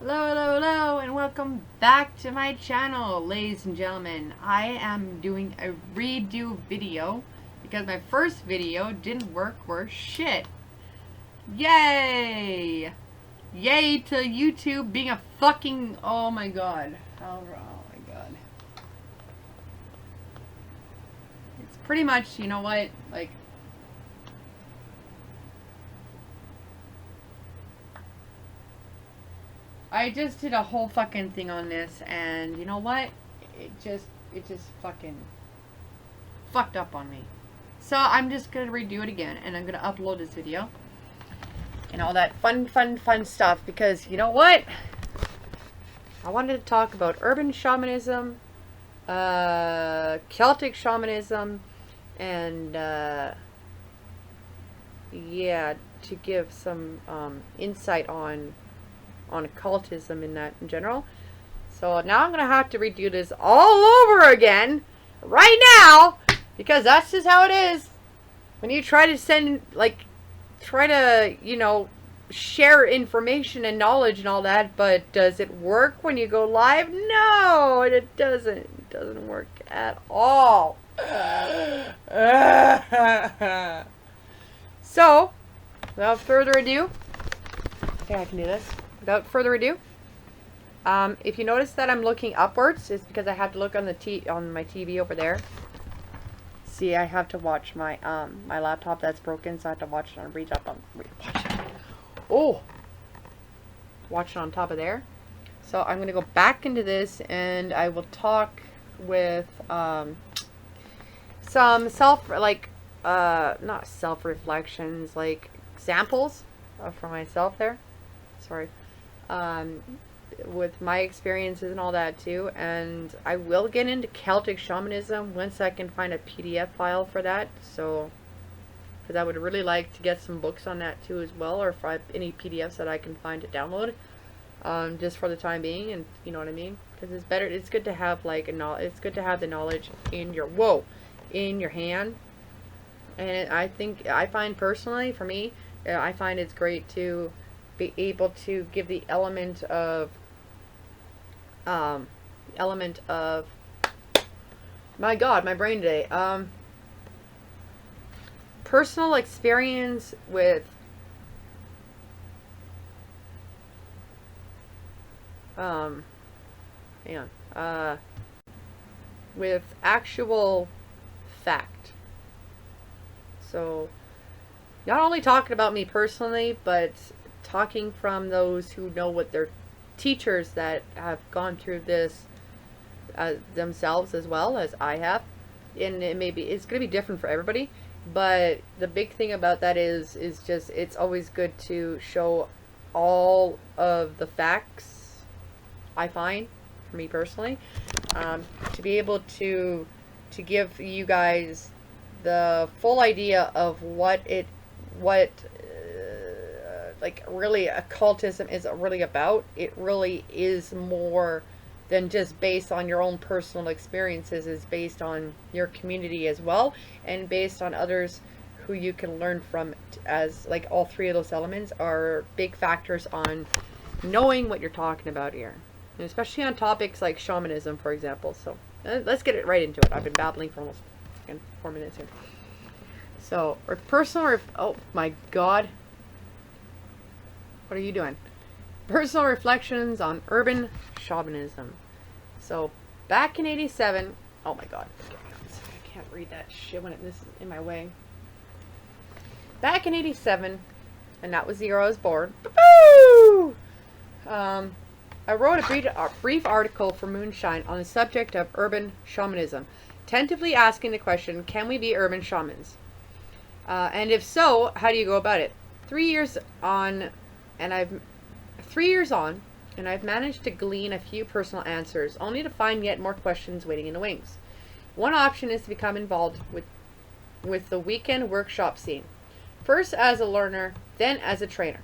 Hello, hello, hello, and welcome back to my channel, ladies and gentlemen. I am doing a redo video because my first video didn't work worth shit. Yay! Yay to YouTube being a fucking... Oh my god. Oh my god. It's pretty much, you know what, like... I just did a whole fucking thing on this, and you know what? It just fucking fucked up on me. So I'm just gonna redo it again, and I'm gonna upload this video and all that fun stuff because you know what? I wanted to talk about urban shamanism, Celtic shamanism, and yeah, to give some insight on occultism in that in general. So now I'm gonna have to redo this all over again right now because that's just how it is when you try to you know, share information and knowledge and all that. But does it work when you go live? No, it doesn't. It doesn't work at all. So without further ado, okay, I can do this. Without further ado, if you notice that I'm looking upwards, it's because I have to look on on my TV over there. See, I have to watch my my laptop that's broken, so I have to watch it on watch it on top of there. So I'm gonna go back into this, and I will talk with some not self-reflections, like examples for myself there. Sorry. With my experiences and all that too, and I will get into Celtic shamanism once I can find a PDF file for that. So, because I would really like to get some books on that too as well, or if I have any PDFs that I can find to download, just for the time being, and you know what I mean. Because it's better. It's good to have it's good to have the knowledge in your in your hand, and I find personally for me, I find it's great to be able to give the element of my god, my brain today, personal experience with hang on, with actual fact. So not only talking about me personally, but talking from those who know what their teachers that have gone through this themselves as well as I have. And it's going to be different for everybody, but the big thing about that is just it's always good to show all of the facts, I find, for me personally, to be able to give you guys the full idea of what like really occultism is really about. It really is more than just based on your own personal experiences. It's based on your community as well, and based on others who you can learn from, as like all three of those elements are big factors on knowing what you're talking about here, and especially on topics like shamanism, for example. So let's get it right into it. I've been babbling for almost 4 minutes here. So, oh my god. What are you doing? Personal reflections on urban shamanism. So, back in '87, oh my god, I can't read that shit when this is in my way. Back in '87, and that was the year I was born. I wrote a brief article for Moonshine on the subject of urban shamanism, tentatively asking the question, can we be urban shamans? And if so, how do you go about it? 3 years on, and I've managed to glean a few personal answers, only to find yet more questions waiting in the wings. One option is to become involved with the weekend workshop scene, first as a learner, then as a trainer.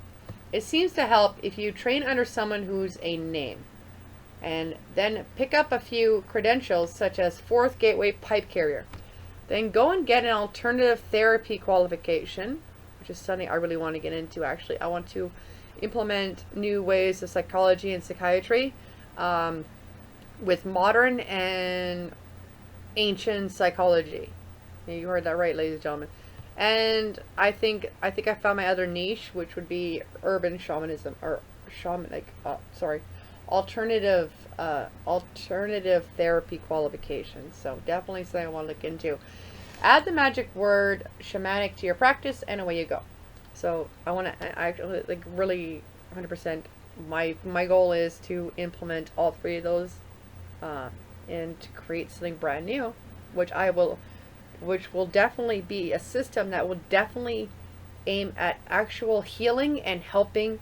It seems to help if you train under someone who's a name, and then pick up a few credentials such as Fourth Gateway Pipe Carrier. Then go and get an alternative therapy qualification, which is something I really want to get into. Actually, I want to implement new ways of psychology and psychiatry with modern and ancient psychology. You heard that right, ladies and gentlemen. And I think I found my other niche, which would be urban shamanism, or alternative alternative therapy qualifications. So definitely something I want to look into. Add the magic word shamanic to your practice, and away you go. So I want to actually, like, really 100%. My goal is to implement all three of those, and to create something brand new, which will definitely be a system that will definitely aim at actual healing and helping,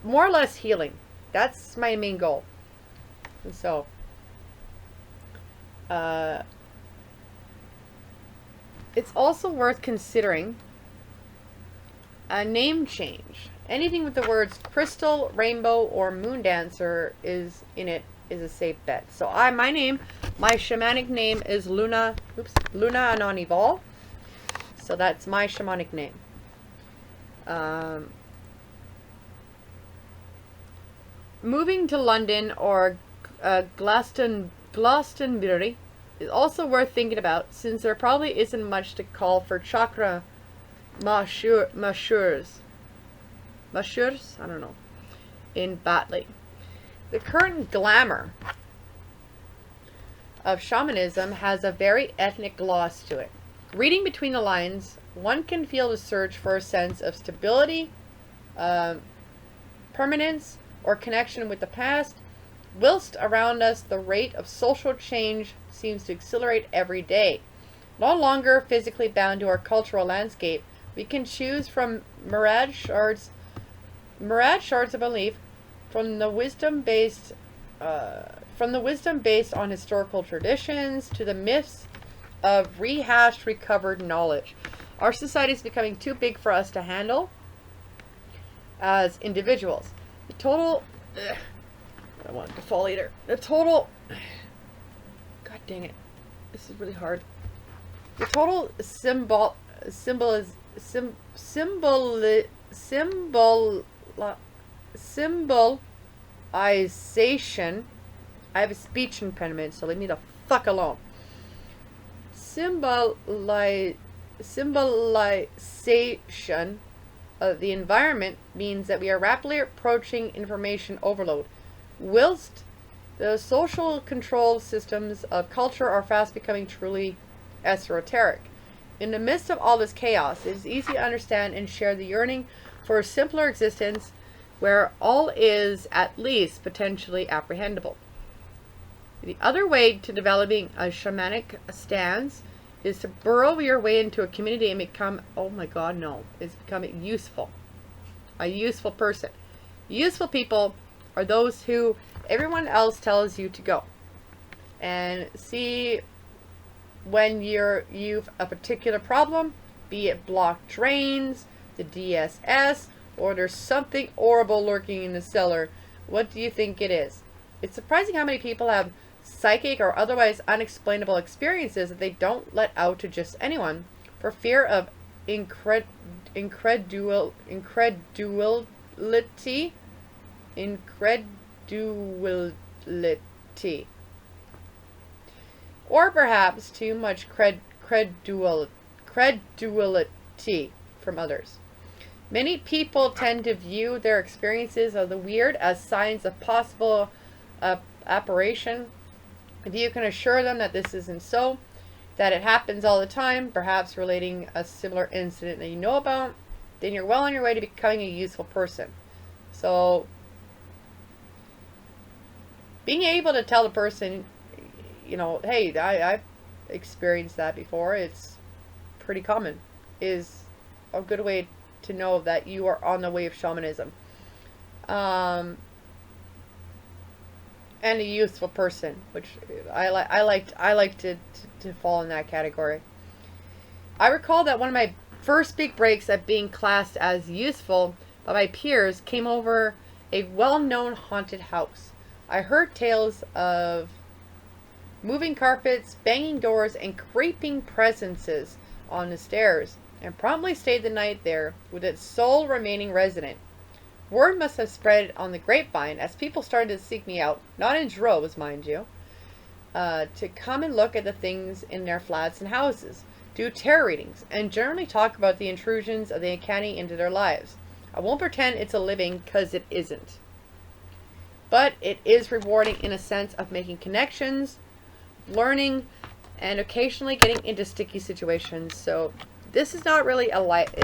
more or less healing. That's my main goal. And so, it's also worth considering a name change. Anything with the words crystal, rainbow, or moon dancer is in it is a safe bet. So my shamanic name is Luna Ananival. So that's my shamanic name. Moving to London or Glastonbury is also worth thinking about, since there probably isn't much to call for chakra masseurs, I don't know, in Batley. The current glamour of shamanism has a very ethnic gloss to it. Reading between the lines, one can feel the search for a sense of stability, permanence, or connection with the past, whilst around us the rate of social change seems to accelerate every day. No longer physically bound to our cultural landscape, we can choose from myriad shards of belief, from the wisdom based on historical traditions to the myths of rehashed, recovered knowledge. Our society is becoming too big for us to handle as individuals. The total, I don't want it to fall either. The total, God dang it, this is really hard. The total symbolization. I have a speech impediment, so leave me the fuck alone. Symbolization of the environment means that we are rapidly approaching information overload, whilst the social control systems of culture are fast becoming truly esoteric. In the midst of all this chaos, it is easy to understand and share the yearning for a simpler existence where all is at least potentially apprehendable. The other way to developing a shamanic stance is to burrow your way into a community and become, becoming useful. A useful person. Useful people are those who everyone else tells you to go. And see, when you've a particular problem, be it blocked drains, the DSS, or there's something horrible lurking in the cellar, what do you think it is? It's surprising how many people have psychic or otherwise unexplainable experiences that they don't let out to just anyone for fear of incredulity, or perhaps too much credulity from others. Many people tend to view their experiences of the weird as signs of possible apparition. If you can assure them that this isn't so, that it happens all the time, perhaps relating a similar incident that you know about, then you're well on your way to becoming a useful person. So, being able to tell the person, hey, I've experienced that before, it's pretty common, is a good way to know that you are on the way of shamanism. And a useful person, which I like to fall in that category. I recall that one of my first big breaks at being classed as useful by my peers came over a well-known haunted house. I heard tales of moving carpets, banging doors, and creeping presences on the stairs. and promptly stayed the night there with its sole remaining resident. Word must have spread on the grapevine as people started to seek me out, not in droves, mind you, to come and look at the things in their flats and houses, do tarot readings, and generally talk about the intrusions of the uncanny into their lives. I won't pretend it's a living, because it isn't. But it is rewarding in a sense of making connections, learning, and occasionally getting into sticky situations. So this is not really a life.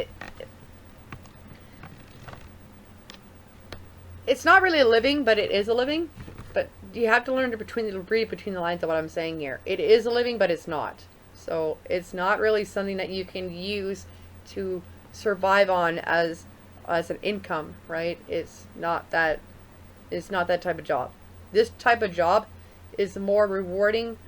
It's not really a living, but it is a living. But you have to learn to read between the lines of what I'm saying here. It is a living, but it's not. So it's not really something that you can use to survive on as an income, right? It's not that type of job. This type of job is more rewarding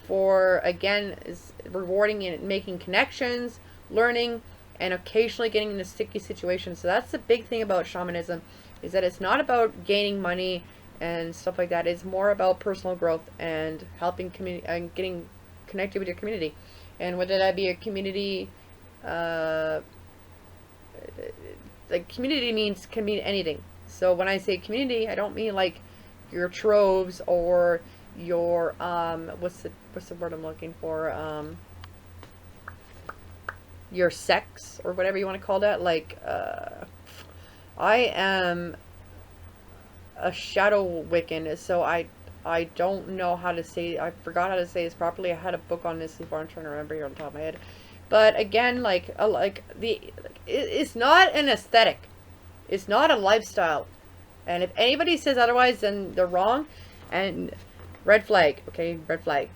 is rewarding in making connections, learning, and occasionally getting into sticky situations. So that's the big thing about shamanism, is that it's not about gaining money and stuff like that. It's more about personal growth and helping community and getting connected with your community. And whether that be a community, like community can mean anything. So when I say community, I don't mean like your troves or your what's the word I'm looking for, your sex or whatever you want to call that. Like I am a shadow Wiccan, so I don't know how to say, I forgot how to say this properly. I had a book on this before. I'm trying to remember here on the top of my head. But again, it's not an aesthetic. It's not a lifestyle. And if anybody says otherwise, then they're wrong. And red flag, okay? Red flag.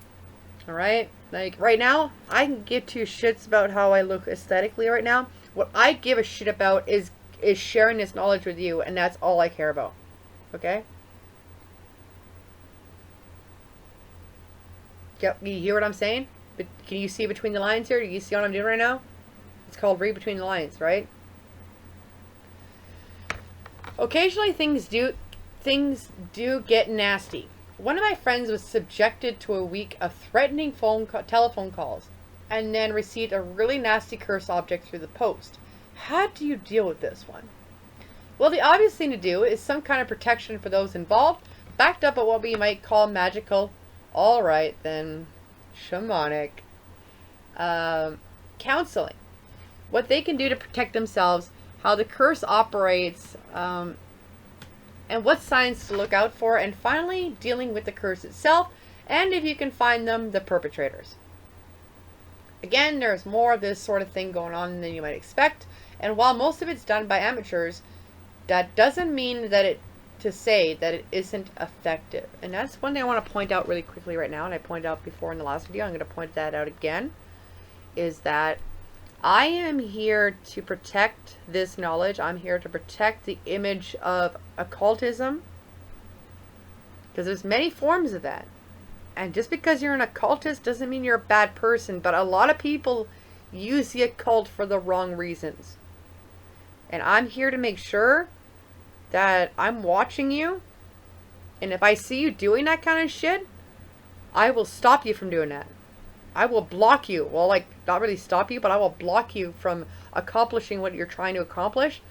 Alright? Like, right now, I can give two shits about how I look aesthetically right now. What I give a shit about is sharing this knowledge with you, and that's all I care about. Okay? Yep, you hear what I'm saying? But can you see between the lines here? Do you see what I'm doing right now? It's called read between the lines, right? Occasionally things do get nasty. One of my friends was subjected to a week of threatening telephone calls and then received a really nasty curse object through the post. How do you deal with this one? Well, the obvious thing to do is some kind of protection for those involved, backed up at what we might call magical, alright then, shamanic, counseling. What they can do to protect themselves, how the curse operates, and what signs to look out for, and finally dealing with the curse itself, and if you can find them, the perpetrators. Again, there's more of this sort of thing going on than you might expect, and while most of it's done by amateurs, that doesn't mean that to say that it isn't effective. And that's one thing I want to point out really quickly right now, and I pointed out before in the last video, I'm going to point that out again, is that I am here to protect this knowledge. I'm here to protect the image of occultism, because there's many forms of that. And just because you're an occultist doesn't mean you're a bad person, but a lot of people use the occult for the wrong reasons. And I'm here to make sure that I'm watching you, and if I see you doing that kind of shit, I will stop you from doing that. I will block you. Well, like, not really stop you, but I will block you from accomplishing what you're trying to accomplish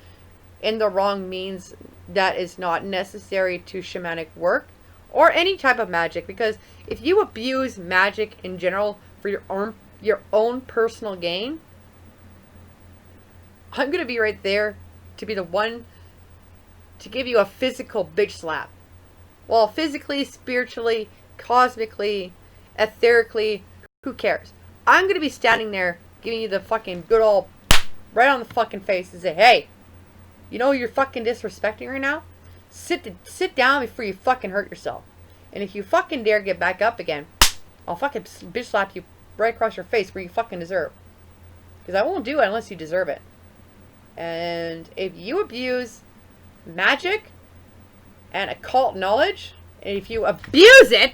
in the wrong means that is not necessary to shamanic work or any type of magic. Because if you abuse magic in general for your own personal gain, I'm going to be right there to be the one to give you a physical bitch slap. Well, physically, spiritually, cosmically, etherically, who cares? I'm going to be standing there giving you the fucking good old right on the fucking face and say, hey, you know you're fucking disrespecting right now? Sit down before you fucking hurt yourself. And if you fucking dare get back up again, I'll fucking bitch slap you right across your face where you fucking deserve. Because I won't do it unless you deserve it. And if you abuse magic and occult knowledge, and if you abuse it,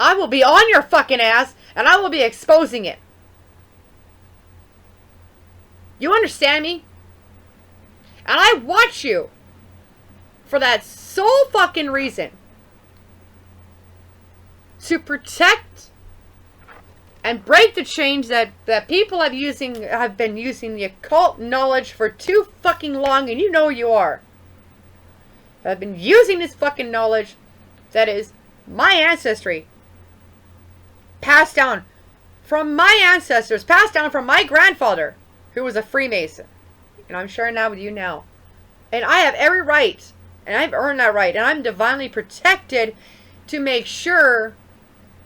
I will be on your fucking ass, and I will be exposing it. You understand me? And I watch you for that sole fucking reason. To protect and break the chains that people have been using the occult knowledge for too fucking long, and you know you are. I've been using this fucking knowledge that is my ancestry, passed down from my ancestors, passed down from my grandfather, who was a Freemason. And I'm sharing that with you now. And I have every right, and I've earned that right, and I'm divinely protected to make sure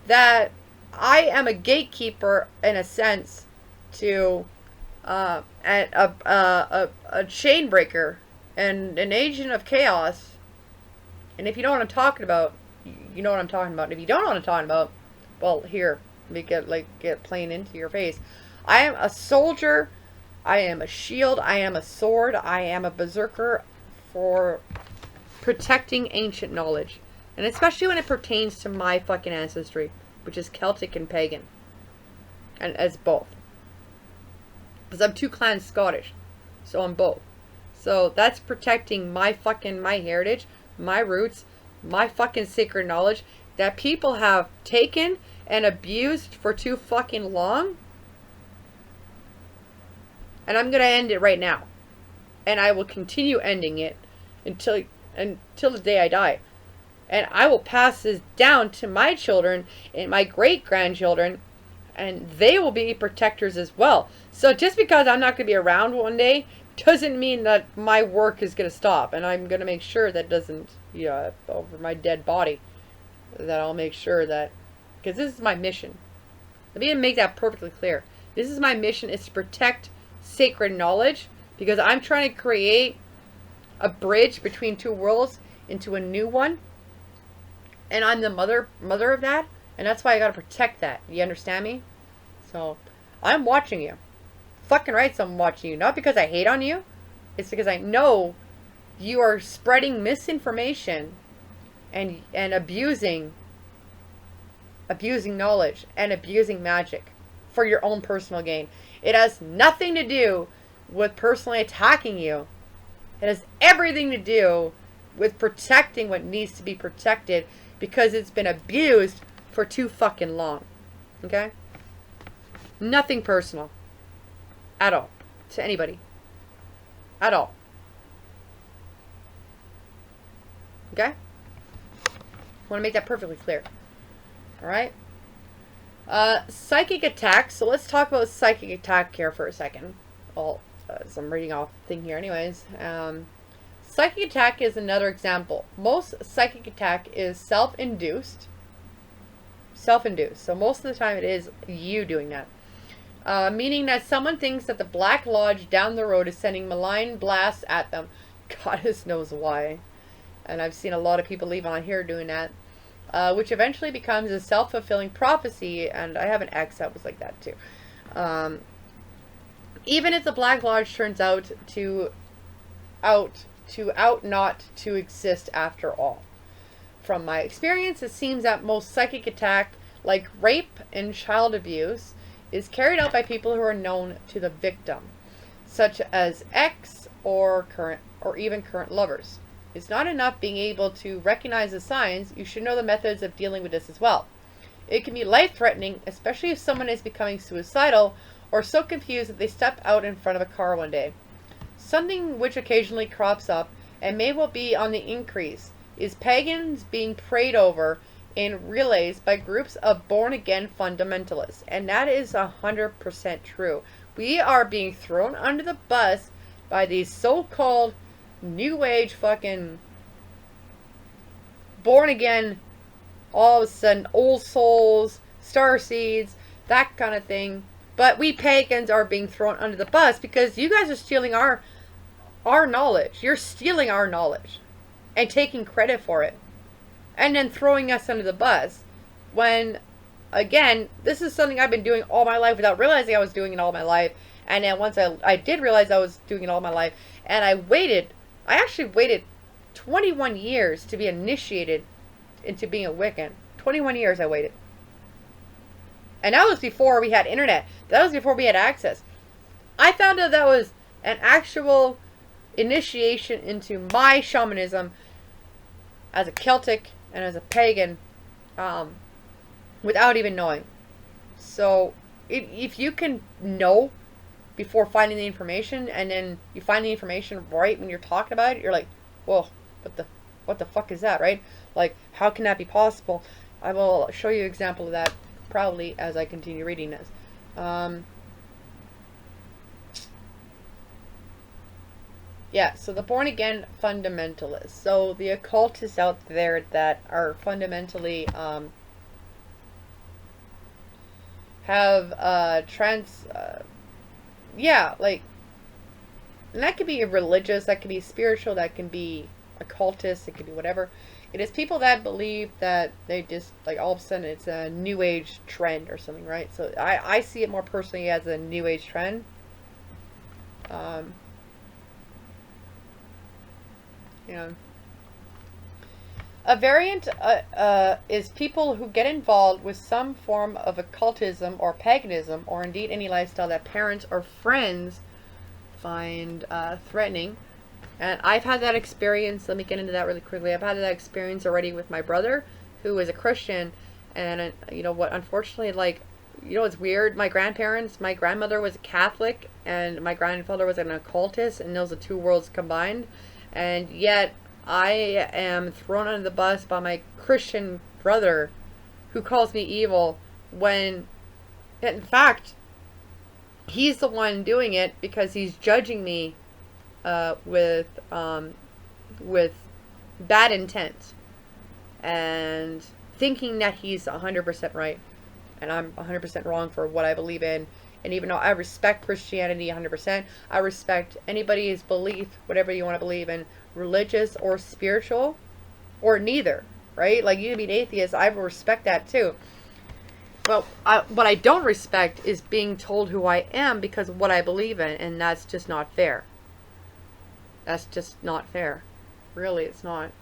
that I am a gatekeeper, in a sense, to a chain breaker and an agent of chaos. And if you know what I'm talking about, you know what I'm talking about. If you don't know what I'm talking about, well, here, let me get plain into your face. I am a soldier. I am a shield. I am a sword. I am a berserker for protecting ancient knowledge. And especially when it pertains to my fucking ancestry, which is Celtic and pagan. And as both. Because I'm two clans Scottish. So I'm both. So that's protecting my heritage, my roots, my fucking sacred knowledge that people have taken and abused for too fucking long. And I'm going to end it right now. And I will continue ending it until the day I die. And I will pass this down to my children and my great-grandchildren, and they will be protectors as well. So just because I'm not going to be around one day doesn't mean that my work is going to stop. And I'm going to make sure that doesn't, over my dead body, that I'll make sure that, because this is my mission. Let me make that perfectly clear. This is my mission, is to protect sacred knowledge, because I'm trying to create a bridge between two worlds into a new one. And I'm the mother of that. And that's why I gotta protect that. You understand me? So, I'm watching you. Fucking right, I'm watching you. Not because I hate on you. It's because I know you are spreading misinformation and abusing knowledge and abusing magic for your own personal gain. It has nothing to do with personally attacking you. It has everything to do with protecting what needs to be protected, because it's been abused for too fucking long. Okay? Nothing personal. At all. To anybody. At all. Okay? I want to make that perfectly clear. Alright? Psychic attack. So let's talk about psychic attack here for a second. Well, as I'm reading off the thing here anyways. Psychic attack is another example. Most psychic attack is self-induced. Self-induced. So most of the time it is you doing that. Meaning that someone thinks that the Black Lodge down the road is sending malign blasts at them. Goddess knows why. And I've seen a lot of people leave on here doing that. Which eventually becomes a self-fulfilling prophecy. And I have an ex that was like that too. Even if the Black Lodge turns out not to exist after all. From my experience, it seems that most psychic attack, like rape and child abuse, is carried out by people who are known to the victim, such as ex or even current lovers. It's not enough being able to recognize the signs, you should know the methods of dealing with this as well. It can be life-threatening, especially if someone is becoming suicidal or so confused that they step out in front of a car one day. Something which occasionally crops up, and may well be on the increase, is pagans being prayed over in relays by groups of born-again fundamentalists. And that is 100% true. We are being thrown under the bus by these so-called New Age fucking born-again, all of a sudden, old souls, starseeds, that kind of thing. But we pagans are being thrown under the bus because you guys are stealing our knowledge. You're stealing our knowledge and taking credit for it. And then throwing us under the bus. When, again, this is something I've been doing all my life without realizing I was doing it all my life. And then once I did realize I was doing it all my life, and I actually waited 21 years to be initiated into being a Wiccan. 21 years I waited. And that was before we had internet. That was before we had access. I found out that was an actual initiation into my shamanism as a Celtic and as a pagan, without even knowing. So if you can know before finding the information, and then you find the information right when you're talking about it, you're like, well, what the fuck is that, right? Like, how can that be possible? I will show you an example of that proudly as I continue reading this. Yeah, so the born again fundamentalists. So the occultists out there that are fundamentally have yeah, like, and that could be religious, that could be spiritual, that can be occultist, it could be whatever. It is people that believe that they just, like, all of a sudden it's a new age trend or something, right? So I see it more personally as a new age trend. You know, a variant is people who get involved with some form of occultism or paganism, or indeed any lifestyle that parents or friends find threatening. And I've had that experience. Let me get into that really quickly. I've had that experience already with my brother, who is a Christian, and you know what? Unfortunately, like, you know, it's weird. My grandmother was a Catholic, and my grandfather was an occultist, and those are two worlds combined. And yet, I am thrown under the bus by my Christian brother, who calls me evil, when, in fact, he's the one doing it because he's judging me with bad intent and thinking that he's 100% right and I'm 100% wrong for what I believe in. And even though I respect Christianity 100%, I respect anybody's belief, whatever you want to believe in, religious or spiritual, or neither, right? Like, you can be an atheist, I respect that too. Well, what I don't respect is being told who I am because of what I believe in, and that's just not fair. That's just not fair. Really, it's not.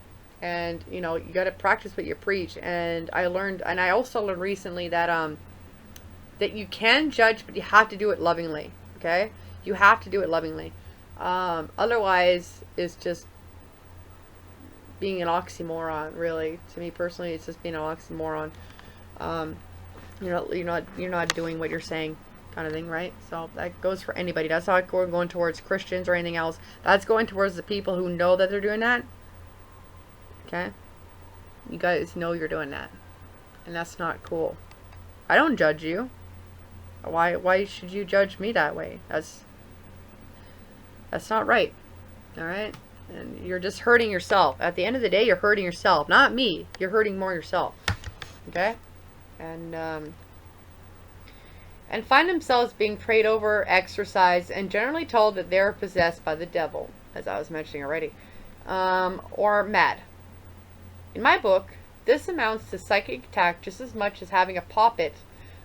And, you know, you got to practice what you preach. And I also learned recently that that you can judge, but you have to do it lovingly. Okay? You have to do it lovingly. Otherwise, it's just being an oxymoron, really. To me personally, it's just being an oxymoron. You're not doing what you're saying, kind of thing, right? So that goes for anybody. That's not going towards Christians or anything else. That's going towards the people who know that they're doing that. Okay? You guys know you're doing that. And that's not cool. I don't judge you. Why should you judge me that way? That's not right. Alright? And you're just hurting yourself. At the end of the day, you're hurting yourself. Not me. You're hurting more yourself. Okay? And find themselves being prayed over, exorcised, and generally told that they're possessed by the devil, as I was mentioning already, or mad. In my book, this amounts to psychic attack just as much as having a puppet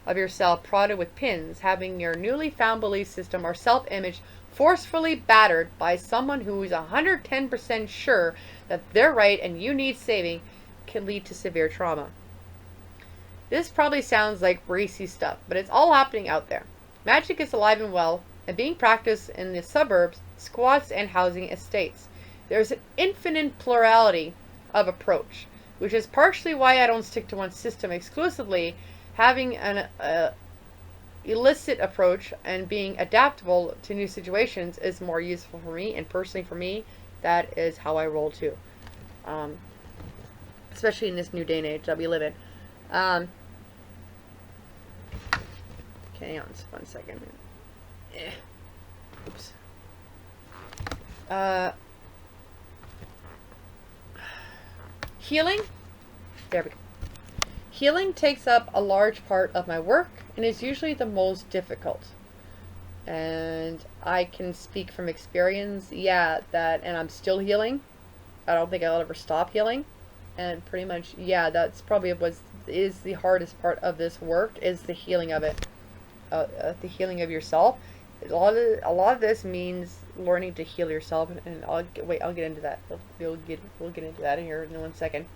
of yourself prodded with pins, having your newly found belief system or self-image forcefully battered by someone who is 110% sure that they're right and you need saving, can lead to severe trauma. This probably sounds like racy stuff, but it's all happening out there. Magic is alive and well, and being practiced in the suburbs, squats, and housing estates. There's an infinite plurality of approach, which is partially why I don't stick to one system exclusively. Having an illicit approach and being adaptable to new situations is more useful for me, and personally for me, that is how I roll too. Especially in this new day and age that we live in. Okay, hang on just 1 second. Oops. Healing? There we go. Healing takes up a large part of my work and is usually the most difficult. And I can speak from experience, and I'm still healing. I don't think I'll ever stop healing. And pretty much, that's probably what is the hardest part of this work, is the healing of it. The healing of yourself. A lot of this means learning to heal yourself, and I'll get into that. We'll get into that here in 1 second.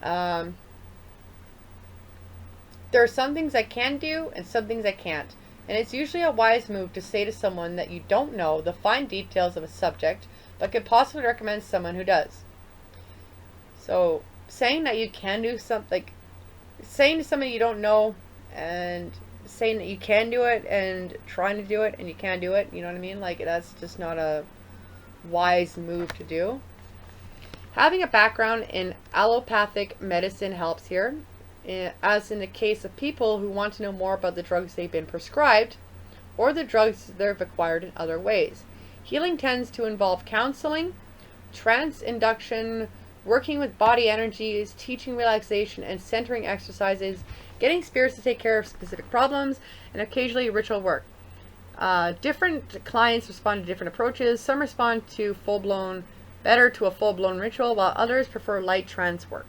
There are some things I can do and some things I can't, and it's usually a wise move to say to someone that you don't know the fine details of a subject, but could possibly recommend someone who does. So saying that you can do something, saying to somebody you don't know and saying that you can do it and trying to do it and you can't do it. You know what I mean? Like, that's just not a wise move to do. Having a background in allopathic medicine helps here, as in the case of people who want to know more about the drugs they've been prescribed or the drugs they've acquired in other ways. Healing tends to involve counseling, trance induction, working with body energies, teaching relaxation and centering exercises, getting spirits to take care of specific problems, and occasionally ritual work. Different clients respond to different approaches. Some respond to better to a full-blown ritual, while others prefer light trance work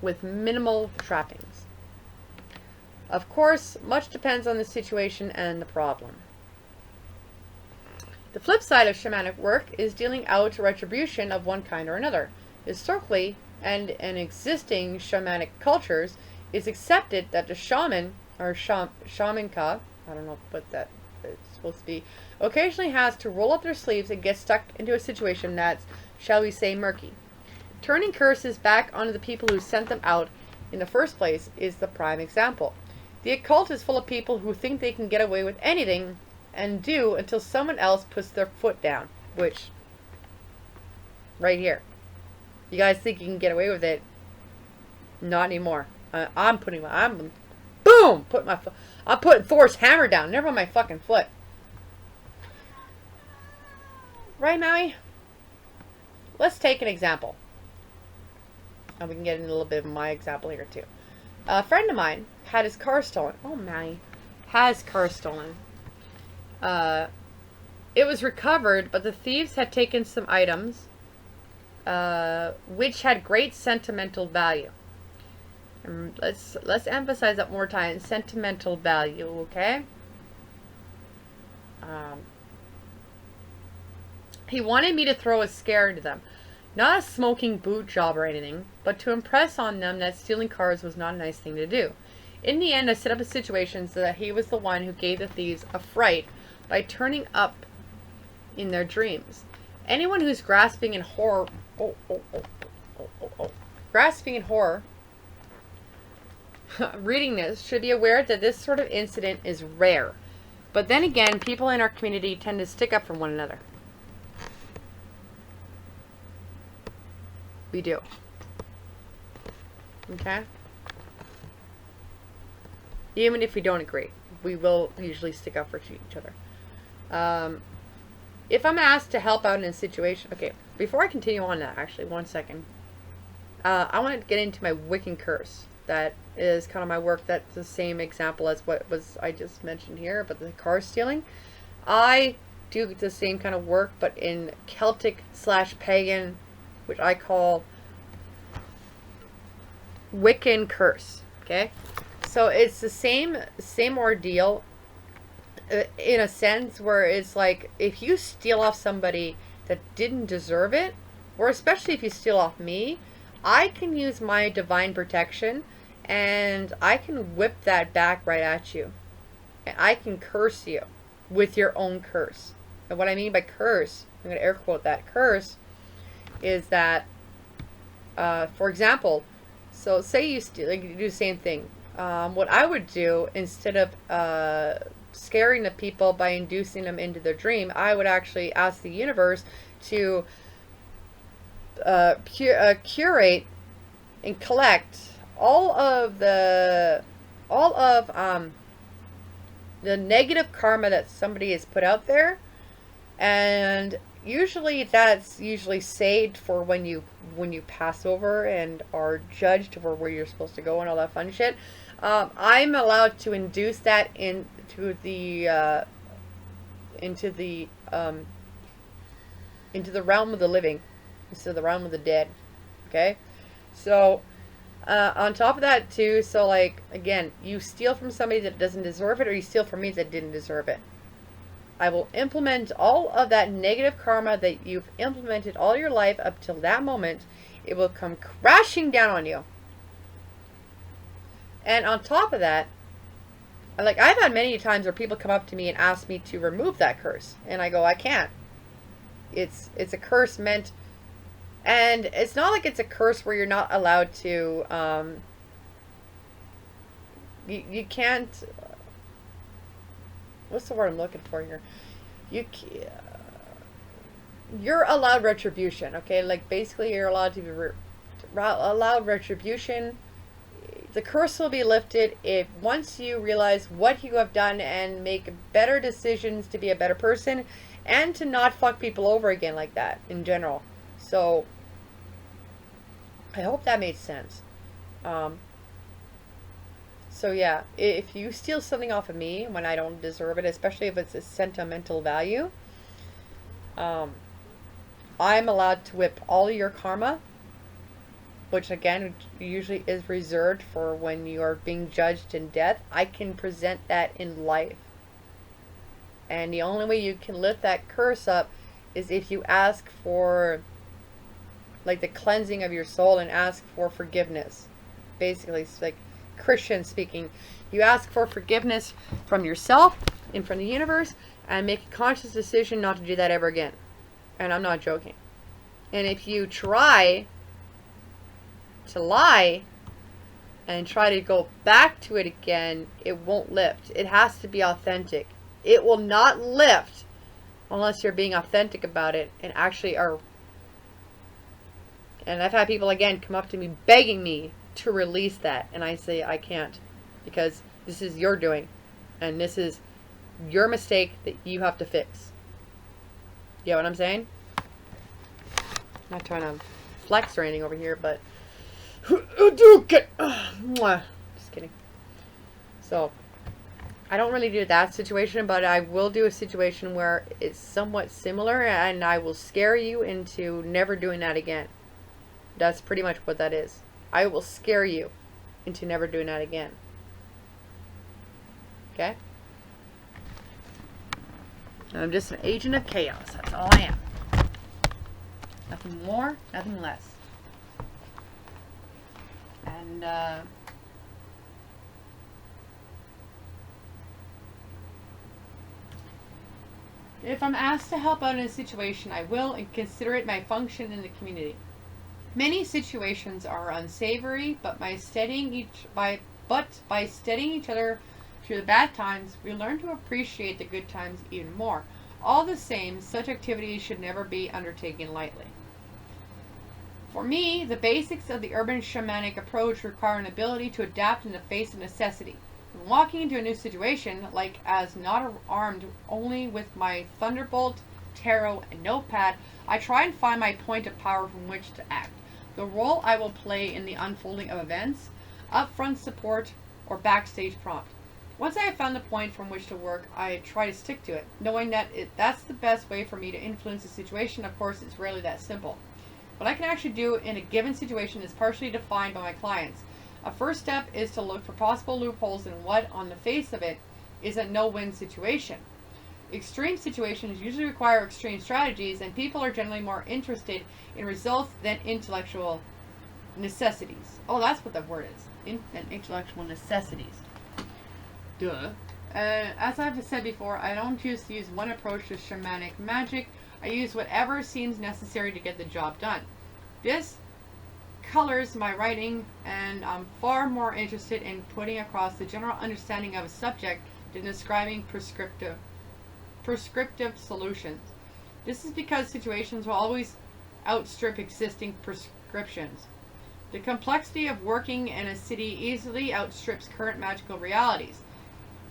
with minimal trappings. Of course, much depends on the situation and the problem. The flip side of shamanic work is dealing out retribution of one kind or another. Historically, and in existing shamanic cultures, it's accepted that the shaman, or shamanka, I don't know what that is supposed to be, occasionally has to roll up their sleeves and get stuck into a situation that's, shall we say, murky. Turning curses back onto the people who sent them out in the first place is the prime example. The occult is full of people who think they can get away with anything and do until someone else puts their foot down, which, right here. You guys think you can get away with it? Not anymore. I'm putting Thor's hammer down, never on my fucking foot. Right, Maui? Let's take an example. And we can get into a little bit of my example here, too. A friend of mine had his car stolen. Oh, Maui. Has car stolen. It was recovered, but the thieves had taken some items, which had great sentimental value. And let's emphasize that more time. Sentimental value, okay? He wanted me to throw a scare into them. Not a smoking boot job or anything, but to impress on them that stealing cars was not a nice thing to do. In the end, I set up a situation so that he was the one who gave the thieves a fright by turning up in their dreams. Anyone who's grasping in horror, grasping in horror, reading this should be aware that this sort of incident is rare. But then again, people in our community tend to stick up for one another. We do. Okay? Even if we don't agree, we will usually stick up for each other. If I'm asked to help out in a situation... Okay, before I continue on that, actually, one second. I want to get into my Wiccan curse. That is kind of my work. That's the same example as what I just mentioned here, but the car stealing. I do the same kind of work, but in Celtic/pagan, which I call Wiccan curse. Okay, so it's the same ordeal in a sense, where it's like if you steal off somebody that didn't deserve it, or especially if you steal off me, I can use my divine protection and I can whip that back right at you, and I can curse you with your own curse. And what I mean by curse, I'm going to air quote that, curse is that, for example, so say you steal, like you do the same thing. What I would do, instead of scaring the people by inducing them into their dream, I would actually ask the universe to curate and collect all of the negative karma that somebody has put out there, and usually that's saved for when you pass over and are judged for where you're supposed to go and all that fun shit. I'm allowed to induce that into the realm of the living instead of the realm of the dead. Okay, so on top of that too, so like again, you steal from somebody that doesn't deserve it, or you steal from me that didn't deserve it, I will implement all of that negative karma that you've implemented all your life up till that moment. It will come crashing down on you. And on top of that, like I've had many times where people come up to me and ask me to remove that curse, and I go, I can't. It's a curse meant, and it's not like it's a curse where you're not allowed to You can't. What's the word I'm looking for here? You you're allowed retribution, okay? Like basically, you're allowed to be allowed retribution. The curse will be lifted if once you realize what you have done and make better decisions to be a better person and to not fuck people over again like that in general. So I hope that made sense. So yeah, if you steal something off of me when I don't deserve it, especially if it's a sentimental value, I'm allowed to whip all your karma, which again usually is reserved for when you are being judged in death. I can present that in life. And the only way you can lift that curse up is if you ask for like the cleansing of your soul and ask for forgiveness. Basically, it's like Christian speaking. You ask for forgiveness from yourself and from the universe and make a conscious decision not to do that ever again. And I'm not joking. And if you try to lie and try to go back to it again, it won't lift. It has to be authentic. It will not lift unless you're being authentic about it and actually are. And I've had people again come up to me begging me to release that, and I say I can't, because this is your doing and this is your mistake that you have to fix. You know what I'm saying? I'm not trying to flex or anything over here, but just kidding. So I don't really do that situation, but I will do a situation where it's somewhat similar, and I will scare you into never doing that again. That's pretty much what that is. I will scare you into never doing that again. Okay? I'm just an agent of chaos. That's all I am. Nothing more, nothing less. And, if I'm asked to help out in a situation, I will and consider it my function in the community. Many situations are unsavory, but by steadying each other through the bad times, we learn to appreciate the good times even more. All the same, such activities should never be undertaken lightly. For me, the basics of the urban shamanic approach require an ability to adapt in the face of necessity. When walking into a new situation, like as not armed only with my thunderbolt, tarot, and notepad, I try and find my point of power from which to act. The role I will play in the unfolding of events, upfront support, or backstage prompt. Once I have found the point from which to work, I try to stick to it, knowing that that's the best way for me to influence the situation. Of course, it's rarely that simple. What I can actually do in a given situation is partially defined by my clients. A first step is to look for possible loopholes in what, on the face of it, is a no-win situation. Extreme situations usually require extreme strategies, and people are generally more interested in results than intellectual necessities. Oh, that's what the word is. Than intellectual necessities. Duh. As I've said before, I don't just use one approach to shamanic magic. I use whatever seems necessary to get the job done. This colors my writing, and I'm far more interested in putting across the general understanding of a subject than describing prescriptive solutions. This is because situations will always outstrip existing prescriptions. The complexity of working in a city easily outstrips current magical realities.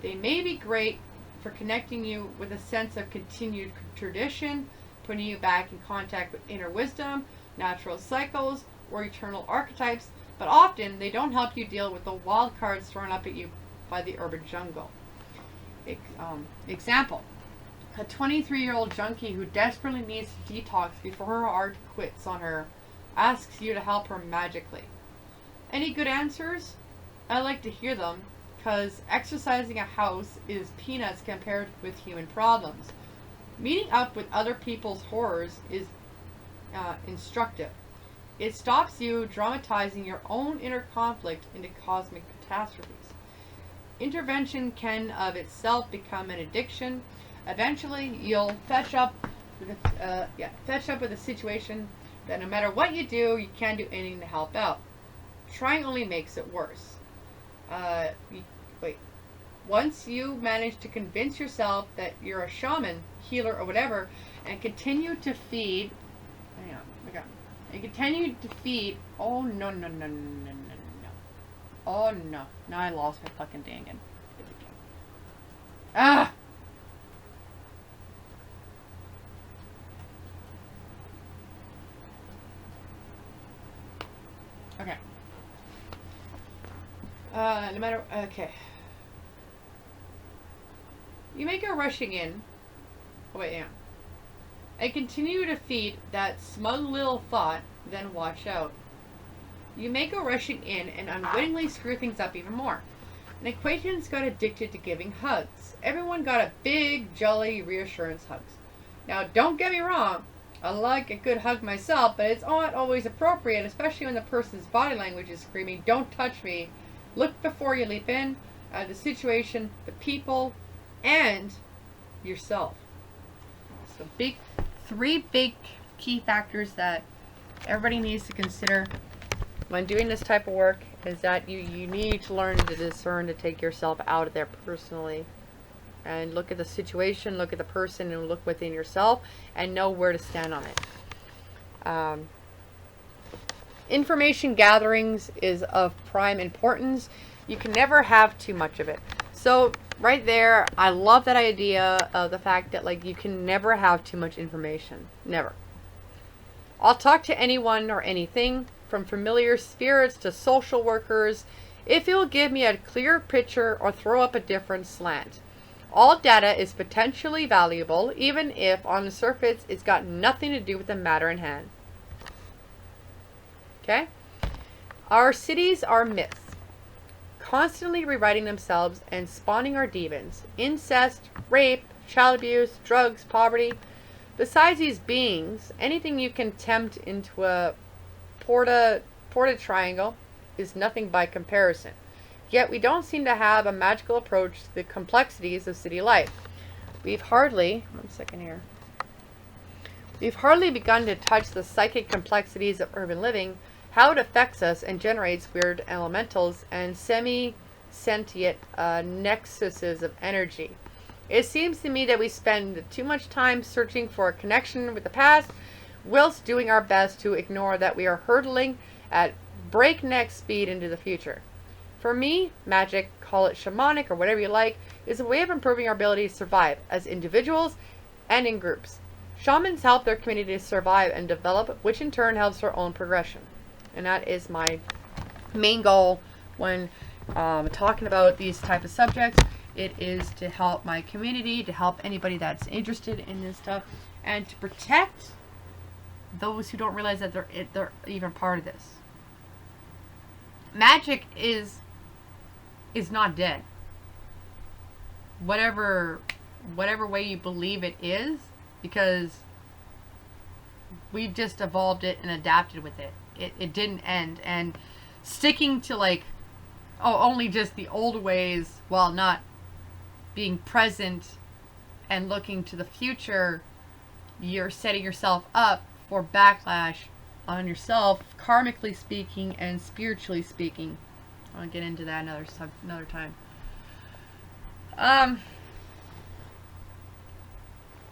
They may be great for connecting you with a sense of continued tradition, putting you back in contact with inner wisdom, natural cycles, or eternal archetypes, but often they don't help you deal with the wild cards thrown up at you by the urban jungle. Example. A 23-year-old junkie who desperately needs to detox before her heart quits on her asks you to help her magically. Any good answers? I like to hear them, because exercising a house is peanuts compared with human problems. Meeting up with other people's horrors is instructive. It stops you dramatizing your own inner conflict into cosmic catastrophes. Intervention can of itself become an addiction. Eventually, you'll fetch up with a situation that no matter what you do, you can't do anything to help out. Trying only makes it worse. wait. Once you manage to convince yourself that you're a shaman, healer, or whatever, and continue to feed, hang on, okay, and continue to feed, oh no, no, no, no, no, no, no. Oh no, now I lost my fucking dangin'. Ah! Okay. No matter, okay. You may go rushing in. Oh wait, yeah. And continue to feed that smug little thought, then watch out. You may go rushing in and unwittingly screw things up even more. An acquaintance got addicted to giving hugs. Everyone got a big, jolly reassurance hugs. Now, don't get me wrong. I like a good hug myself, but it's not always appropriate, especially when the person's body language is screaming, "Don't touch me." Look before you leap in at the situation, the people, and yourself. So three big key factors that everybody needs to consider when doing this type of work is that you need to learn to discern, to take yourself out of there personally and look at the situation, look at the person, and look within yourself and know where to stand on it. Information gatherings is of prime importance. You can never have too much of it. So right there, I love that idea of the fact that like you can never have too much information. Never. I'll talk to anyone or anything, from familiar spirits to social workers, if it will give me a clear picture or throw up a different slant. All data is potentially valuable, even if on the surface it's got nothing to do with the matter in hand. Okay? Our cities are myths, constantly rewriting themselves and spawning our demons. Incest, rape, child abuse, drugs, poverty. Besides these beings, anything you can tempt into a porta triangle is nothing by comparison. Yet we don't seem to have a magical approach to the complexities of city life. We've hardly begun to touch the psychic complexities of urban living, how it affects us and generates weird elementals and semi-sentient nexuses of energy. It seems to me that we spend too much time searching for a connection with the past, whilst doing our best to ignore that we are hurtling at breakneck speed into the future. For me, magic, call it shamanic or whatever you like, is a way of improving our ability to survive as individuals and in groups. Shamans help their community to survive and develop, which in turn helps their own progression. And that is my main goal when talking about these type of subjects. It is to help my community, to help anybody that's interested in this stuff, and to protect those who don't realize that they're even part of this. Magic is not dead. Whatever way you believe it is, because we've just evolved it and adapted with it. It didn't end, and sticking to like only just the old ways while not being present and looking to the future, you're setting yourself up for backlash on yourself, karmically speaking and spiritually speaking. I'll get into that another time.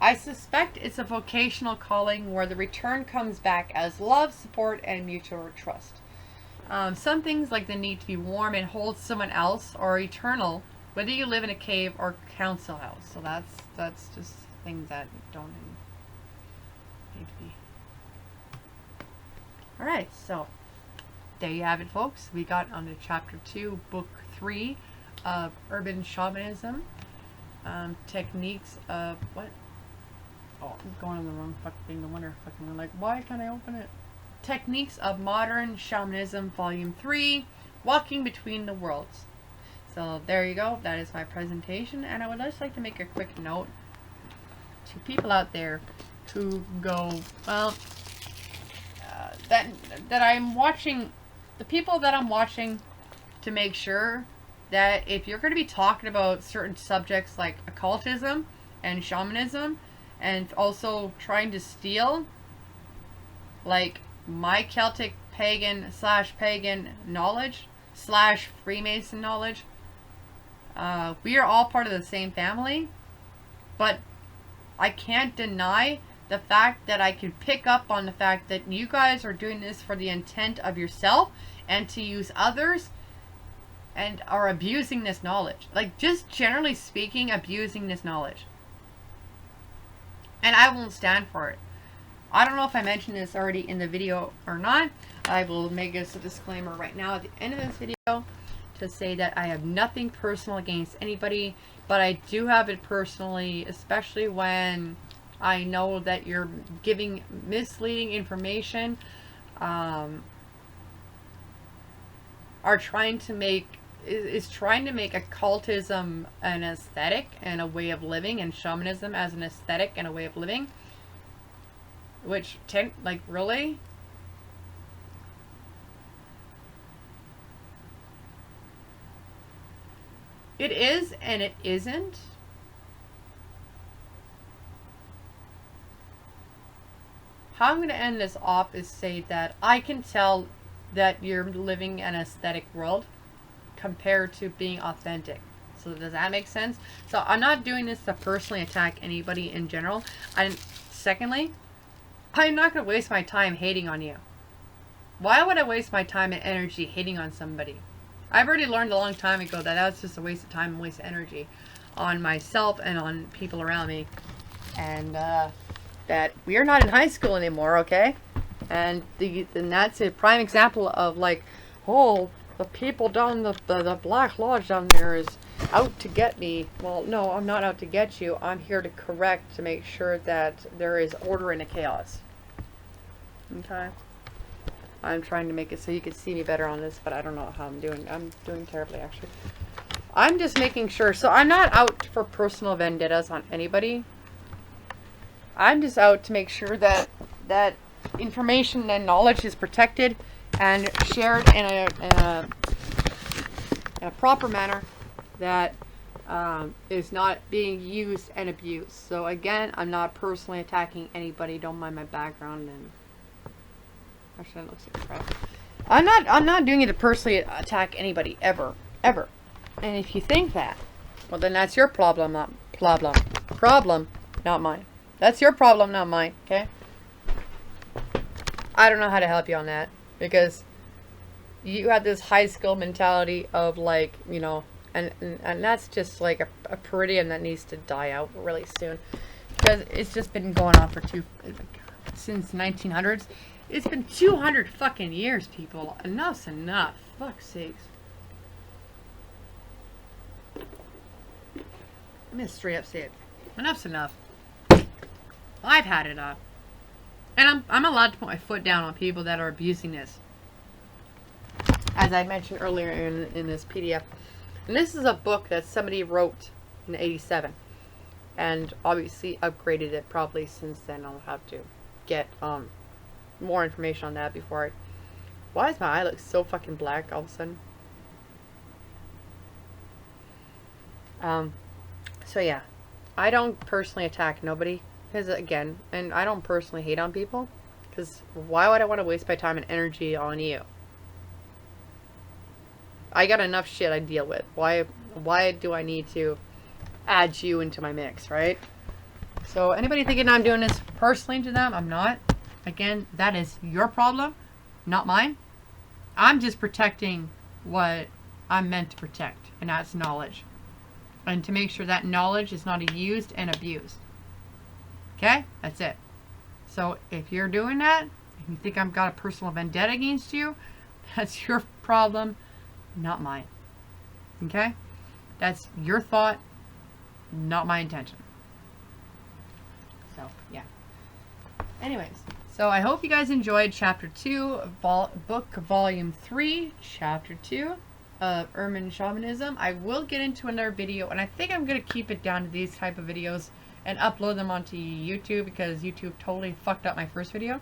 I suspect it's a vocational calling where the return comes back as love, support, and mutual trust. Some things like the need to be warm and hold someone else are eternal, whether you live in a cave or council house. So that's just things that don't need to be. Alright, so there you have it, folks. We got on to chapter 2, book 3 of urban shamanism. Techniques of what? Oh, I'm going on the wrong fucking thing. No wonder fucking like, why can't I open it? Techniques of Modern Shamanism, Volume 3, Walking Between the Worlds. So there you go. That is my presentation, and I would just like to make a quick note to people out there who go, well, that I'm watching, the people that I'm watching, to make sure that if you're going to be talking about certain subjects like occultism and shamanism, and also trying to steal like my Celtic pagan /pagan knowledge / Freemason knowledge, We are all part of the same family, but I can't deny the fact that I can pick up on the fact that you guys are doing this for the intent of yourself and to use others, and are abusing this knowledge. Like, just generally speaking, abusing this knowledge. And I won't stand for it. I don't know if I mentioned this already in the video or not. I will make this a disclaimer right now at the end of this video to say that I have nothing personal against anybody, but I do have it personally, especially when I know that you're giving misleading information, are trying to make is trying to make occultism an aesthetic and a way of living, and shamanism as an aesthetic and a way of living, which like, really? It is and it isn't. How I'm going to end this off is say that I can tell that you're living an aesthetic world compared to being authentic. So does that make sense? So I'm not doing this to personally attack anybody in general. Secondly, I'm not going to waste my time hating on you. Why would I waste my time and energy hating on somebody? I've already learned a long time ago that that's just a waste of time and waste of energy on myself and on people around me. And that we are not in high school anymore, okay? And that's a prime example of, like, oh, the people down the Black Lodge down there is out to get me. Well, no, I'm not out to get you. I'm here to correct, to make sure that there is order in the chaos. Okay? I'm trying to make it so you can see me better on this, but I don't know how I'm doing. I'm doing terribly, actually. I'm just making sure. So I'm not out for personal vendettas on anybody. I'm just out to make sure that that information and knowledge is protected and shared in a proper manner that is not being used and abused. So again, I'm not personally attacking anybody. Don't mind my background. And actually, that looks like crap. I'm not doing it to personally attack anybody ever. And if you think that, well, then that's your problem, not mine. That's your problem, not mine. Okay. I don't know how to help you on that, because you have this high school mentality of, like, you know, and that's just like a peridium that needs to die out really soon, because it's just been going on for since 1900s. It's been 200 fucking years, people. Enough's enough. Fuck's sakes. I'm gonna straight up say it. Enough's enough. I've had enough. And I'm allowed to put my foot down on people that are abusing this. As I mentioned earlier in this PDF. And this is a book that somebody wrote in '87. And obviously upgraded it probably since then. I'll have to get more information on that before I... Why does my eye look so fucking black all of a sudden? So yeah. I don't personally attack nobody. Because again, and I don't personally hate on people, because why would I want to waste my time and energy on you? I got enough shit I deal with. Why do I need to add you into my mix, right? So anybody thinking I'm doing this personally to them, I'm not. Again, that is your problem, not mine. I'm just protecting what I'm meant to protect, and that's knowledge. And to make sure that knowledge is not used and abused. Okay? That's it. So if you're doing that, if you think I've got a personal vendetta against you, that's your problem, not mine. Okay? That's your thought, not my intention. So, yeah. Anyways, so I hope you guys enjoyed Chapter 2, Book Volume 3, Chapter 2 of Urban Shamanism. I will get into another video, and I think I'm going to keep it down to these type of videos and upload them onto YouTube, because YouTube totally fucked up my first video.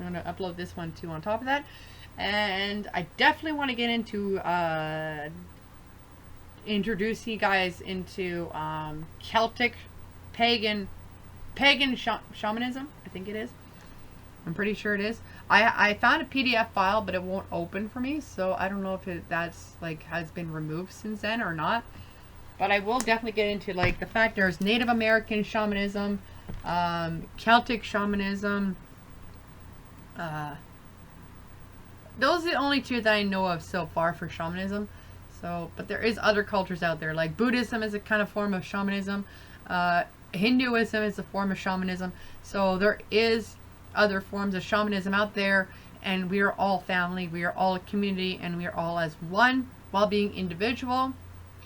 I'm going to upload this one too on top of that. And I definitely want to get into introducing you guys into Celtic pagan shamanism. I think it is. I'm pretty sure it is. I found a PDF file, but it won't open for me, so I don't know if that's like has been removed since then or not. But I will definitely get into like the fact there's Native American shamanism, Celtic shamanism. Those are the only two that I know of so far for shamanism. So, but there is other cultures out there. Like Buddhism is a kind of form of shamanism. Hinduism is a form of shamanism. So there is other forms of shamanism out there, and we are all family. We are all a community, and we are all as one while being individual.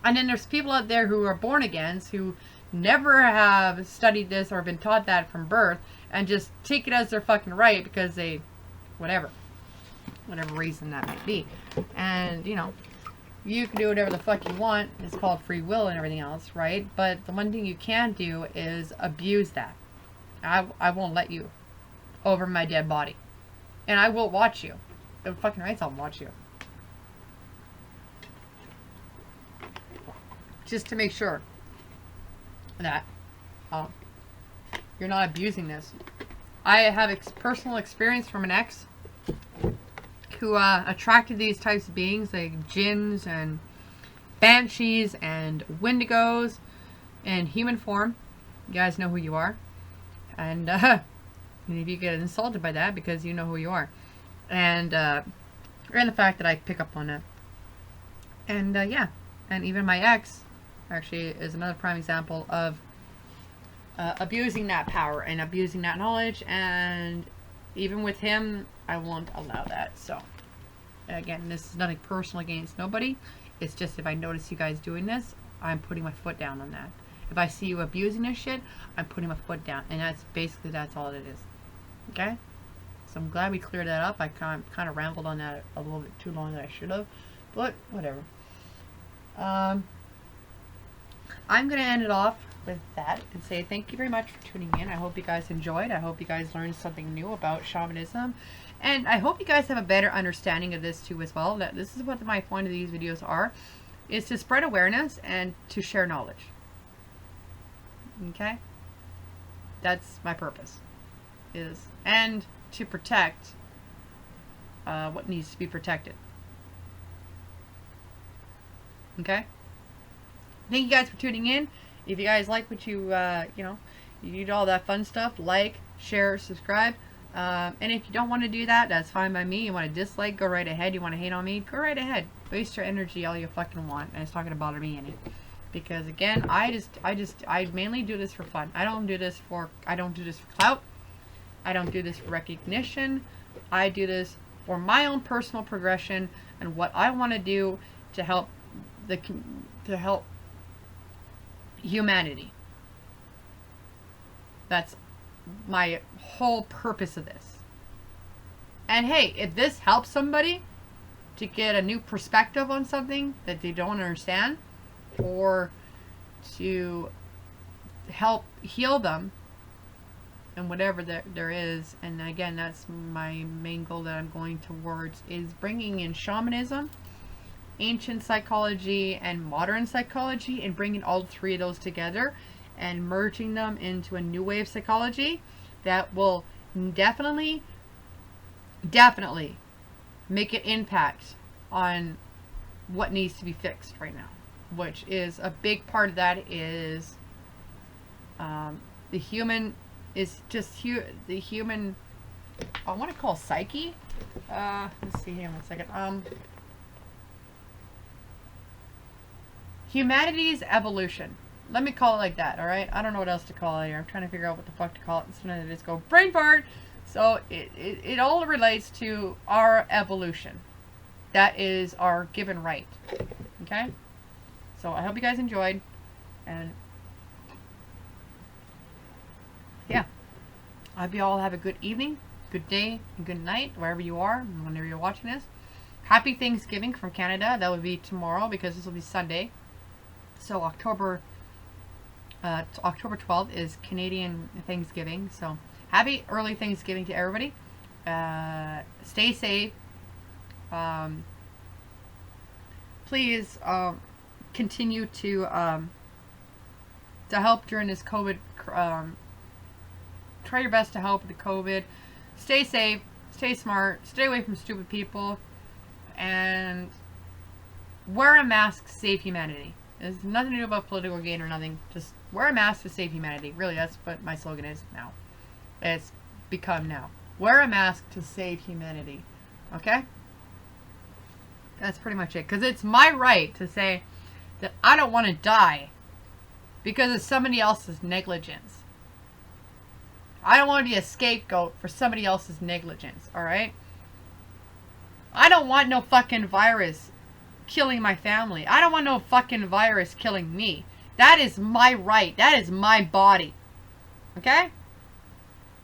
And then there's people out there who are born agains who never have studied this or been taught that from birth and just take it as their fucking right because they, whatever reason that may be. And, you know, you can do whatever the fuck you want. It's called free will and everything else, right? But the one thing you can't do is abuse that. I won't let you over my dead body. And I will watch you. The fucking rights, I'll watch you. Just to make sure that you're not abusing this. I have personal experience from an ex who attracted these types of beings like jinns and banshees and wendigos in human form. You guys know who you are. And maybe you get insulted by that because you know who you are. And the fact that I pick up on that. And yeah. And even my ex actually is another prime example of abusing that power and abusing that knowledge. And even with him, I won't allow that. So, again, this is nothing personal against nobody. It's just if I notice you guys doing this, I'm putting my foot down on that. If I see you abusing this shit, I'm putting my foot down. And that's all it is. Okay? So I'm glad we cleared that up. I kind of rambled on that a little bit too long than I should have. But, whatever. I'm going to end it off with that and say thank you very much for tuning in. I hope you guys enjoyed. I hope you guys learned something new about shamanism. And I hope you guys have a better understanding of this too as well. That this is what my point of these videos are. Is to spread awareness and to share knowledge. Okay? That's my purpose. And to protect what needs to be protected. Okay? Thank you guys for tuning in. If you guys like what you need all that fun stuff, like, share, subscribe. And if you don't want to do that, that's fine by me. You want to dislike, go right ahead. You want to hate on me, go right ahead. Waste your energy all you fucking want. And it's not going to bother me any. Because again, I mainly do this for fun. I don't do this for clout. I don't do this for recognition. I do this for my own personal progression and what I want to do to help humanity. That's my whole purpose of this. And hey, if this helps somebody to get a new perspective on something that they don't understand, or to help heal them and whatever there is, and again, that's my main goal that I'm going towards, is bringing in shamanism, ancient psychology, and modern psychology, and bringing all three of those together and merging them into a new way of psychology that will definitely make an impact on what needs to be fixed right now, which is a big part of that is the human I want to call psyche. Let's see here one second. Humanity's evolution. Let me call it like that, alright? I don't know what else to call it here. I'm trying to figure out what the fuck to call it. Sometimes I just go brain fart. So it all relates to our evolution. That is our given right. Okay? So I hope you guys enjoyed. And yeah. I hope you all have a good evening, good day, and good night, wherever you are, whenever you're watching this. Happy Thanksgiving from Canada. That would be tomorrow because this will be Sunday. So October 12th is Canadian Thanksgiving. So happy early Thanksgiving to everybody. Stay safe. Please continue to help during this COVID. Try your best to help with the COVID. Stay safe. Stay smart. Stay away from stupid people. And wear a mask. Save humanity. It's nothing to do about political gain or nothing. Just wear a mask to save humanity. Really, that's what my slogan is now. It's become now. Wear a mask to save humanity. Okay? That's pretty much it. Because it's my right to say that I don't want to die because of somebody else's negligence. I don't want to be a scapegoat for somebody else's negligence. Alright? I don't want no fucking virus killing my family. I don't want no fucking virus killing me. That is my right. That is my body. Okay?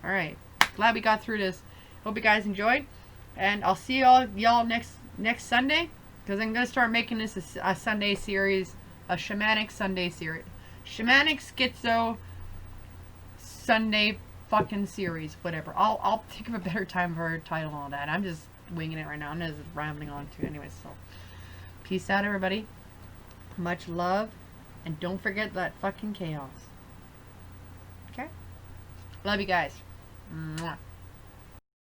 Alright. Glad we got through this. Hope you guys enjoyed. And I'll see y'all next Sunday. Because I'm going to start making this a Sunday series. A Shamanic Sunday series. Shamanic Schizo Sunday fucking series. Whatever. I'll think of a better time for a title and all that. I'm just winging it right now. I'm just rambling on too anyway. So, peace out, everybody. Much love. And don't forget that fucking chaos. Okay? Love you guys. Mwah.